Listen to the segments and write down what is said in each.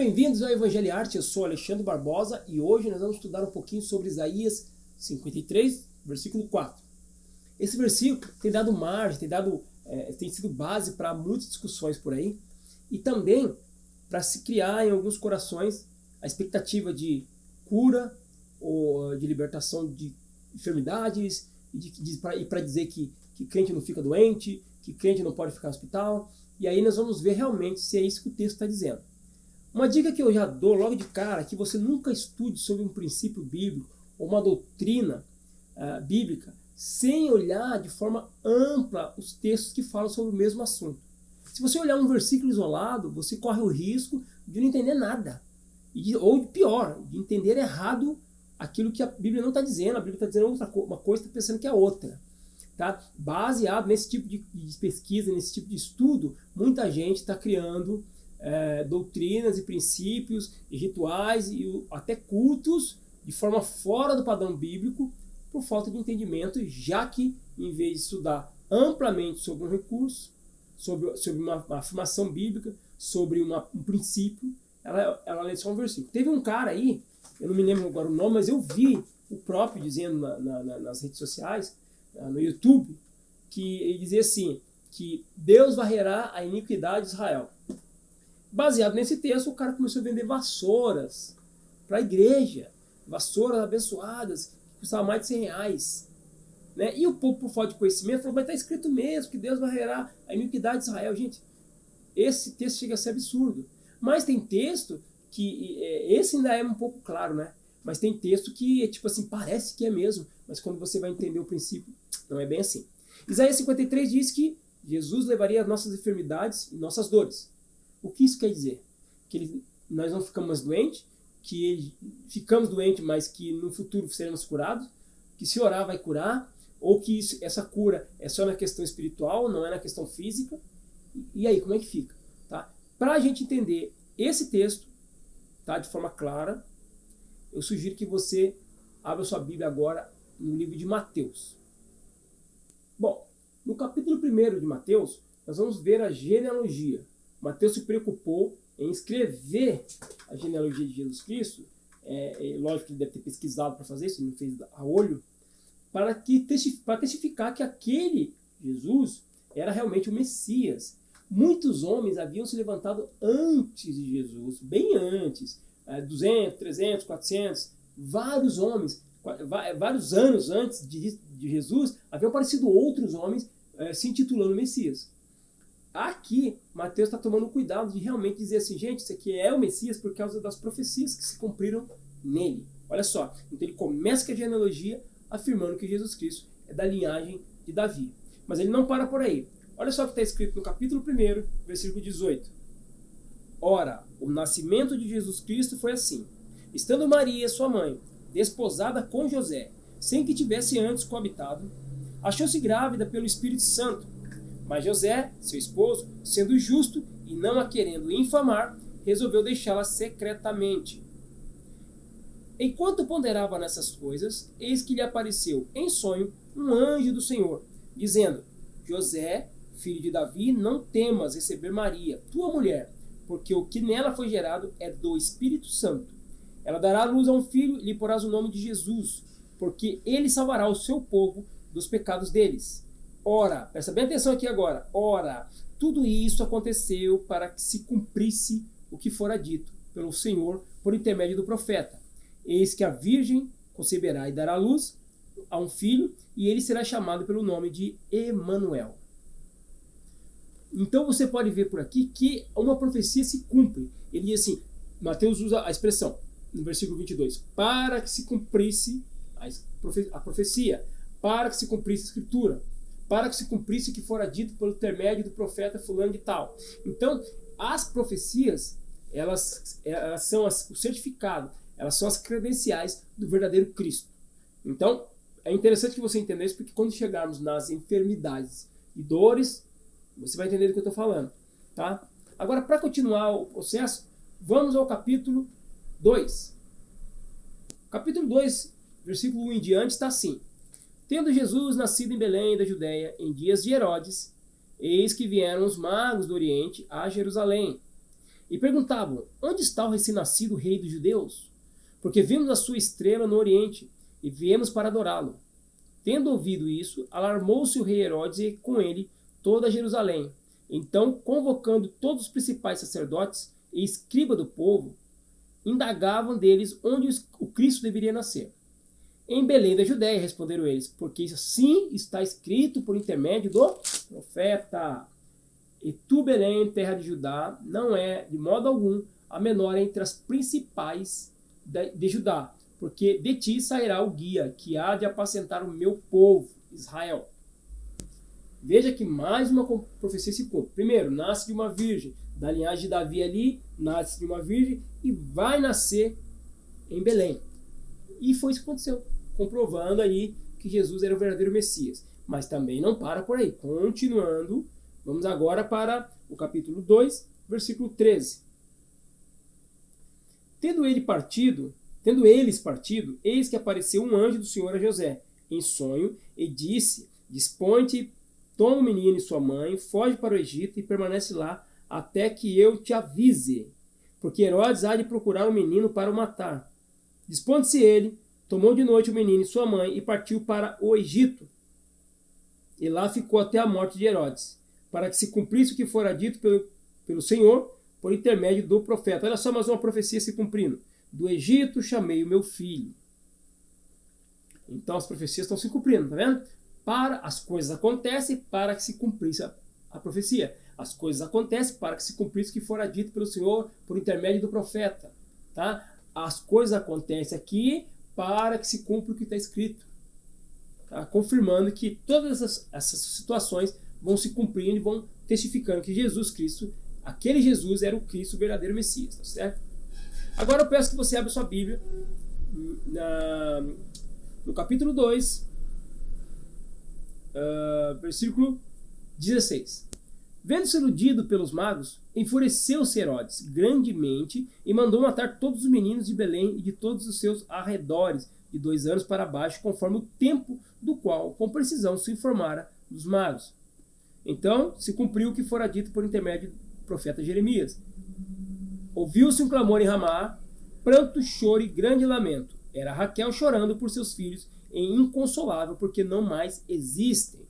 bem-vindos ao Evangelho Arte, eu sou Alexandre Barbosa e hoje nós vamos estudar um pouquinho sobre Isaías 53, versículo 4. Esse versículo tem dado margem, tem sido base para muitas discussões por aí e também para se criar em alguns corações a expectativa de cura ou de libertação de enfermidades e para dizer que crente não fica doente, que crente não pode ficar no hospital. E aí nós vamos ver realmente se é isso que o texto está dizendo. Uma dica que eu já dou logo de cara é que você nunca estude sobre um princípio bíblico ou uma doutrina bíblica sem olhar de forma ampla os textos que falam sobre o mesmo assunto. Se você olhar um versículo isolado, você corre o risco de não entender nada. Ou pior, de entender errado aquilo que a Bíblia não está dizendo. A Bíblia está dizendo uma coisa e está pensando que é outra. Tá? Baseado nesse tipo de pesquisa, nesse tipo de estudo, muita gente está criando doutrinas e princípios e rituais e até cultos de forma fora do padrão bíblico por falta de entendimento, já que em vez de estudar amplamente sobre um recurso, sobre uma afirmação bíblica, sobre um princípio, ela lê só um versículo. Teve um cara aí, eu não me lembro agora o nome, mas eu vi o próprio dizendo nas redes sociais, no YouTube, que ele dizia assim, que Deus varrerá a iniquidade de Israel. Baseado nesse texto, o cara começou a vender vassouras para a igreja, vassouras abençoadas, que custavam mais de 100 reais. Né? E o povo, por falta de conhecimento, falou, mas está escrito mesmo que Deus varrerá a iniquidade de Israel. Gente, esse texto chega a ser absurdo. Mas tem texto que, esse ainda é um pouco claro, né? Mas tem texto que, tipo assim, parece que é mesmo, mas quando você vai entender o princípio, não é bem assim. Isaías 53 diz que Jesus levaria as nossas enfermidades e nossas dores. O que isso quer dizer? Que nós não ficamos mais doentes, que ficamos doentes, mas que no futuro seremos curados, que se orar vai curar, ou que essa cura é só na questão espiritual, não é na questão física. E aí, como é que fica? Tá? Para a gente entender esse texto, tá, de forma clara, eu sugiro que você abra sua Bíblia agora no livro de Mateus. Bom, no capítulo 1 de Mateus, nós vamos ver a genealogia. Mateus se preocupou em escrever a genealogia de Jesus Cristo, lógico que ele deve ter pesquisado para fazer isso, ele não fez a olho, para testificar que aquele Jesus era realmente o Messias. Muitos homens haviam se levantado antes de Jesus, bem antes, 200, 300, 400, vários homens, vários anos antes de Jesus, haviam aparecido outros homens se intitulando Messias. Aqui, Mateus está tomando cuidado de realmente dizer assim, gente, isso aqui é o Messias por causa das profecias que se cumpriram nele. Olha só, então ele começa com a genealogia afirmando que Jesus Cristo é da linhagem de Davi. Mas ele não para por aí. Olha só o que está escrito no capítulo 1, versículo 18. Ora, o nascimento de Jesus Cristo foi assim. Estando Maria, sua mãe, desposada com José, sem que tivesse antes coabitado, achou-se grávida pelo Espírito Santo. Mas José, seu esposo, sendo justo e não a querendo infamar, resolveu deixá-la secretamente. Enquanto ponderava nessas coisas, eis que lhe apareceu em sonho um anjo do Senhor, dizendo, José, filho de Davi, não temas receber Maria, tua mulher, porque o que nela foi gerado é do Espírito Santo. Ela dará à luz a um filho e lhe porás o nome de Jesus, porque ele salvará o seu povo dos pecados deles. Ora, presta bem atenção aqui agora, ora, tudo isso aconteceu para que se cumprisse o que fora dito pelo Senhor por intermédio do profeta. Eis que a virgem conceberá e dará à luz a um filho, e ele será chamado pelo nome de Emanuel. Então você pode ver por aqui que uma profecia se cumpre. Ele diz assim, Mateus usa a expressão, no versículo 22, para que se cumprisse a profecia, para que se cumprisse a escritura, para que se cumprisse o que fora dito pelo intermédio do profeta fulano de tal. Então, as profecias, elas são o certificado, elas são as credenciais do verdadeiro Cristo. Então, é interessante que você entenda isso, porque quando chegarmos nas enfermidades e dores, você vai entender do que eu estou falando. Tá? Agora, para continuar o processo, vamos ao capítulo 2. Capítulo 2, versículo 1 em diante, está assim. Tendo Jesus nascido em Belém da Judéia, em dias de Herodes, eis que vieram os magos do Oriente a Jerusalém, e perguntavam: onde está o recém-nascido rei dos judeus? Porque vimos a sua estrela no oriente e viemos para adorá-lo. Tendo ouvido isso, alarmou-se o rei Herodes e com ele toda Jerusalém. Então, convocando todos os principais sacerdotes e escribas do povo, indagavam deles onde o Cristo deveria nascer. Em Belém da Judéia, responderam eles, porque assim está escrito por intermédio do profeta. E tu, Belém, terra de Judá, não é, de modo algum, a menor entre as principais de Judá, porque de ti sairá o guia, que há de apacentar o meu povo, Israel. Veja que mais uma profecia se cumpre. Primeiro, nasce de uma virgem, da linhagem de Davi ali, nasce de uma virgem e vai nascer em Belém. E foi isso que aconteceu, comprovando aí que Jesus era o verdadeiro Messias. Mas também não para por aí. Continuando, vamos agora para o capítulo 2, versículo 13. Tendo eles partido, eis que apareceu um anjo do Senhor a José, em sonho, e disse: dispõe-te, toma o menino e sua mãe, foge para o Egito e permanece lá até que eu te avise, porque Herodes há de procurar o menino para o matar. Dispõe-se ele, tomou de noite o menino e sua mãe e partiu para o Egito. E lá ficou até a morte de Herodes, para que se cumprisse o que fora dito pelo Senhor por intermédio do profeta. Olha só mais uma profecia se cumprindo. Do Egito chamei o meu filho. Então as profecias estão se cumprindo, tá vendo? As coisas acontecem para que se cumprisse a profecia. As coisas acontecem para que se cumprisse o que fora dito pelo Senhor por intermédio do profeta. Tá? As coisas acontecem aqui para que se cumpra o que está escrito. Tá? Confirmando que todas essas situações vão se cumprindo e vão testificando que Jesus Cristo, aquele Jesus era o Cristo, o verdadeiro Messias. Tá certo? Agora eu peço que você abra sua Bíblia no capítulo 2, versículo 16. Vendo-se iludido pelos magos, enfureceu-se Herodes grandemente e mandou matar todos os meninos de Belém e de todos os seus arredores, de 2 anos para baixo, conforme o tempo do qual, com precisão, se informara dos magos. Então se cumpriu o que fora dito por intermédio do profeta Jeremias. Ouviu-se um clamor em Ramá, pranto, choro e grande lamento. Era Raquel chorando por seus filhos, e inconsolável, porque não mais existem.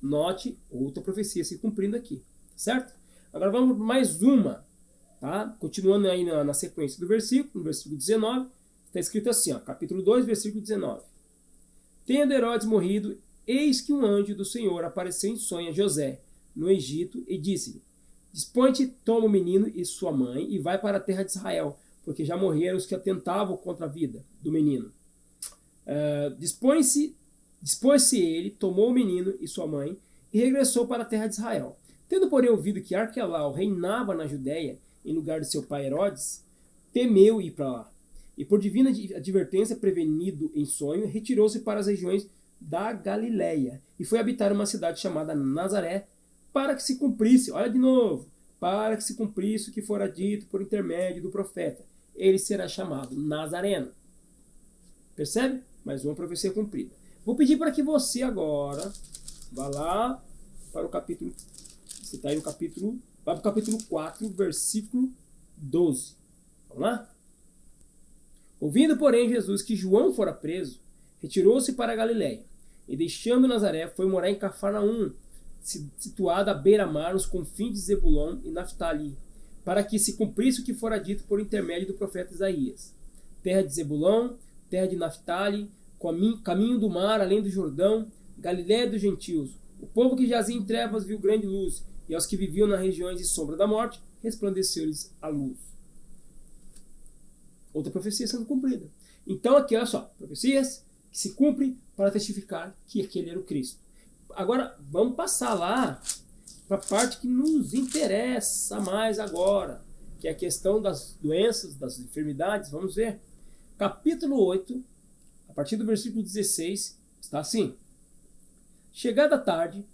Note outra profecia se cumprindo aqui, certo? Agora vamos para mais uma, tá? Continuando aí na sequência do versículo, no versículo 19, está escrito assim, ó, capítulo 2, versículo 19. Tendo Herodes morrido, eis que um anjo do Senhor apareceu em sonho a José, no Egito, e disse-lhe: dispõe-te, toma o menino e sua mãe, e vai para a terra de Israel, porque já morreram os que atentavam contra a vida do menino. Dispôs-se ele, tomou o menino e sua mãe, e regressou para a terra de Israel. Tendo, porém, ouvido que Arquelau reinava na Judéia, em lugar de seu pai Herodes, temeu ir para lá. E por divina advertência, prevenido em sonho, retirou-se para as regiões da Galiléia, e foi habitar uma cidade chamada Nazaré, para que se cumprisse, olha de novo, para que se cumprisse o que fora dito por intermédio do profeta. Ele será chamado Nazareno. Percebe? Mais uma profecia cumprida. Vou pedir para que você agora vá lá para o capítulo. Você está aí no capítulo. Vai para o capítulo 4, versículo 12. Vamos lá? Ouvindo, porém, Jesus que João fora preso, retirou-se para a Galiléia, e deixando Nazaré, foi morar em Cafarnaum, situada à beira-mar, nos confins de Zebulon e Naftali, para que se cumprisse o que fora dito por intermédio do profeta Isaías. Terra de Zebulon, terra de Naftali, caminho do mar, além do Jordão, Galiléia dos gentios. O povo que jazia em trevas viu grande luz, e aos que viviam nas regiões de sombra da morte, resplandeceu-lhes a luz. Outra profecia sendo cumprida. Então aqui, olha só, profecias que se cumprem para testificar que aquele era o Cristo. Agora, vamos passar lá para a parte que nos interessa mais agora, que é a questão das doenças, das enfermidades. Vamos ver. Capítulo 8, a partir do versículo 16, está assim. Chegada a tarde,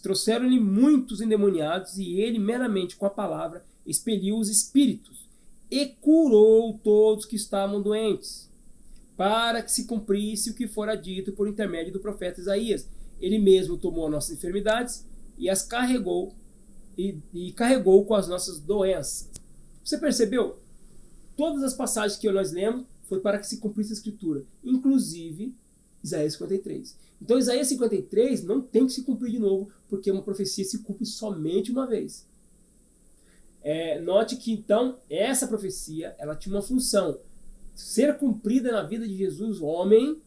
trouxeram-lhe muitos endemoniados, e ele, meramente com a palavra, expeliu os espíritos, e curou todos que estavam doentes, para que se cumprisse o que fora dito por intermédio do profeta Isaías. Ele mesmo tomou as nossas enfermidades e as carregou e carregou com as nossas doenças. Você percebeu? Todas as passagens que nós lemos foi para que se cumprisse a Escritura, inclusive Isaías 53. Então Isaías 53 não tem que se cumprir de novo, porque uma profecia se cumpre somente uma vez. Note que então essa profecia ela tinha uma função, ser cumprida na vida de Jesus, homem,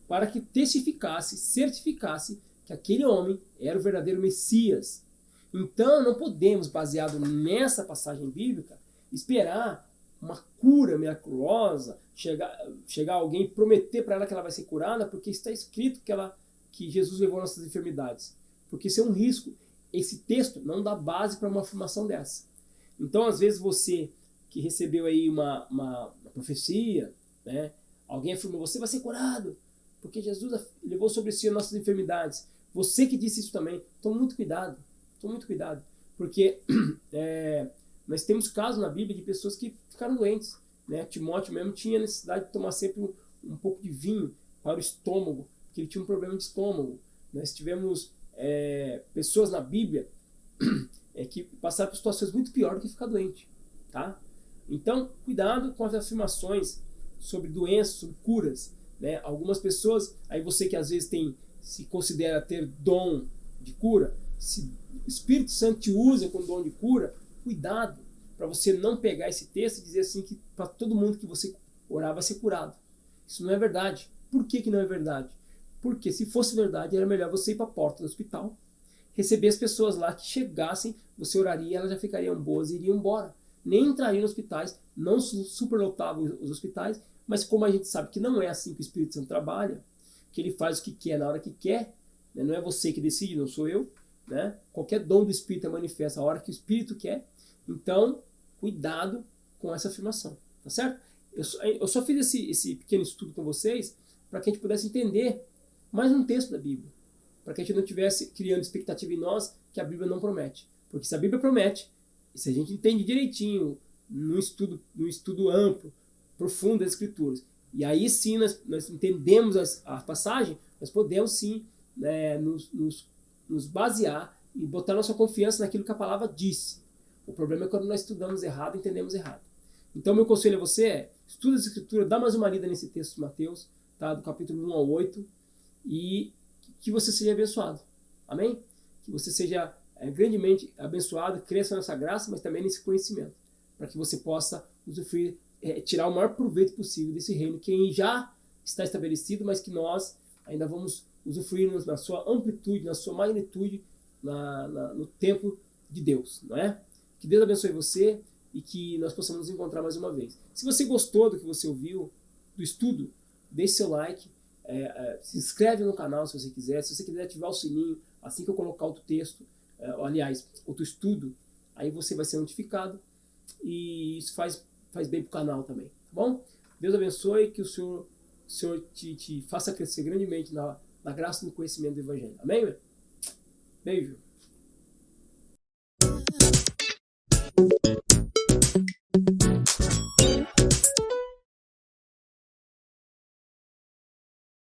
para que testificasse, certificasse que aquele homem era o verdadeiro Messias. Então não podemos, baseado nessa passagem bíblica, esperar uma cura miraculosa, chegar alguém e prometer para ela que ela vai ser curada, porque está escrito que Jesus levou nossas enfermidades. Porque isso é um risco. Esse texto não dá base para uma afirmação dessa. Então, às vezes, você que recebeu aí uma profecia, né, alguém afirmou, você vai ser curado, porque Jesus levou sobre si as nossas enfermidades. Você que disse isso também, tome muito cuidado, porque nós temos casos na Bíblia de pessoas que ficaram doentes, né? Timóteo mesmo tinha necessidade de tomar sempre um pouco de vinho para o estômago, porque ele tinha um problema de estômago. Nós tivemos pessoas na Bíblia que passaram por situações muito piores do que ficar doente, tá? Então, cuidado com as afirmações sobre doenças, sobre curas, né? Algumas pessoas, aí você que às vezes se considera ter dom de cura, se o Espírito Santo te usa com dom de cura, cuidado para você não pegar esse texto e dizer assim que para todo mundo que você orar vai ser curado. Isso não é verdade. Por que não é verdade? Porque se fosse verdade, era melhor você ir para a porta do hospital, receber as pessoas lá que chegassem, você oraria, elas já ficariam boas e iriam embora. Nem entrariam nos hospitais, não superlotavam os hospitais, mas como a gente sabe que não é assim que o Espírito Santo trabalha, que ele faz o que quer na hora que quer, né? Não é você que decide, não sou eu, né? Qualquer dom do Espírito é manifesta a hora que o Espírito quer. Então, cuidado com essa afirmação, tá certo? Eu só fiz esse pequeno estudo com vocês para que a gente pudesse entender mais um texto da Bíblia, para que a gente não estivesse criando expectativa em nós que a Bíblia não promete. Porque se a Bíblia promete, e se a gente entende direitinho, no estudo amplo, profundo das Escrituras, e aí sim nós entendemos a passagem, nós podemos sim, né, nos basear e botar nossa confiança naquilo que a palavra disse. O problema é quando nós estudamos errado, entendemos errado. Então, meu conselho a você é, estuda a Escritura, dá mais uma lida nesse texto de Mateus, tá, do capítulo 1 ao 8, e que você seja abençoado. Amém? Que você seja grandemente abençoado, cresça nessa graça, mas também nesse conhecimento, para que você possa usufruir, tirar o maior proveito possível desse reino que já está estabelecido, mas que nós ainda vamos usufruir na sua amplitude, na sua magnitude, no tempo de Deus, não é? Que Deus abençoe você e que nós possamos nos encontrar mais uma vez. Se você gostou do que você ouviu, do estudo, deixe seu like, se inscreve no canal se você quiser. Se você quiser ativar o sininho, assim que eu colocar outro texto, outro estudo, aí você vai ser notificado e isso faz bem para o canal também, tá bom? Deus abençoe, que o Senhor te faça crescer grandemente na graça e no conhecimento do Evangelho. Amém? Beijo!